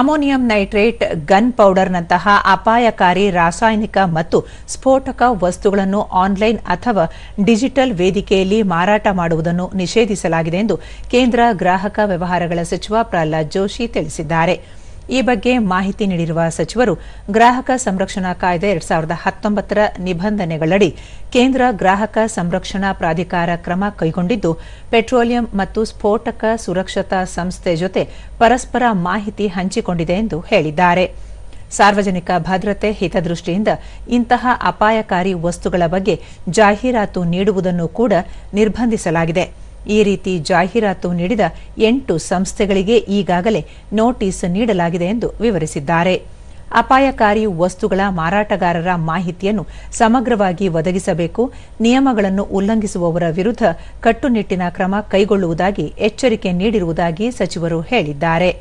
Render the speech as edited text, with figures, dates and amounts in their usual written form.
Ammonium nitrate, gun ಪೌಡರ್ನಂತಹ ಅಪಾಯಕಾರಿ ರಾಸಾಯನಿಕ ಮತ್ತು ಸ್ಫೋಟಕ ವಸ್ತುಗಳನ್ನು ಆನ್ಲೈನ್ ಅಥವಾ ಡಿಜಿಟಲ್ ವೇದಿಕೆಯಲ್ಲಿ ಮಾರಾಟ ಮಾಡುವುದನ್ನು ನಿಷೇಧಿಸಲಾಗಿದೆ ಎಂದು ಕೇಂದ್ರ ಗ್ರಾಹಕ ವ್ಯವಹಾರಗಳ ಸಚಿವ ಪ್ರಹ್ಲಾದ್ ಜೋಶಿ ತಿಳಿಸಿದ್ದಾರೆ. ಈ ಬಗ್ಗೆ ಮಾಹಿತಿ ನೀಡಿರುವ ಸಚಿವರು, ಗ್ರಾಹಕ ಸಂರಕ್ಷಣಾ ಕಾಯ್ದೆ 2019ರ ನಿಬಂಧನೆಗಳಡಿ ಕೇಂದ್ರ ಗ್ರಾಹಕ ಸಂರಕ್ಷಣಾ ಪ್ರಾಧಿಕಾರ ಕ್ರಮ ಕೈಗೊಂಡಿದ್ದು, ಪೆಟ್ರೋಲಿಯಂ ಮತ್ತು ಸ್ಫೋಟಕ ಸುರಕ್ಷತಾ ಸಂಸ್ಥೆ ಜೊತೆ ಪರಸ್ಪರ ಮಾಹಿತಿ ಹಂಚಿಕೊಂಡಿದೆ ಎಂದು ಹೇಳಿದ್ದಾರೆ. ಸಾರ್ವಜನಿಕ ಭದ್ರತೆ ಹಿತದೃಷ್ಟಿಯಿಂದ ಇಂತಹ ಅಪಾಯಕಾರಿ ವಸ್ತುಗಳ ಬಗ್ಗೆ ಜಾಹೀರಾತು ನೀಡುವುದನ್ನು ಕೂಡ ನಿರ್ಬಂಧಿಸಲಾಗಿದೆ. ಈ ರೀತಿ ಜಾಹೀರಾತು ನೀಡಿದ 8 ಸಂಸ್ಥೆಗಳಿಗೆ ಈಗಾಗಲೇ ನೋಟಿಸ್ ನೀಡಲಾಗಿದೆ ಎಂದು ವಿವರಿಸಿದ್ದಾರೆ. ಅಪಾಯಕಾರಿ ವಸ್ತುಗಳ ಮಾರಾಟಗಾರರ ಮಾಹಿತಿಯನ್ನು ಸಮಗ್ರವಾಗಿ ಒದಗಿಸಬೇಕು, ನಿಯಮಗಳನ್ನು ಉಲ್ಲಂಘಿಸುವವರ ವಿರುದ್ಧ ಕಟ್ಟುನಿಟ್ಟಿನ ಕ್ರಮ ಕೈಗೊಳ್ಳುವುದಾಗಿ ಎಚ್ಚರಿಕೆ ನೀಡಿರುವುದಾಗಿ ಸಚಿವರು ಹೇಳಿದ್ದಾರೆ.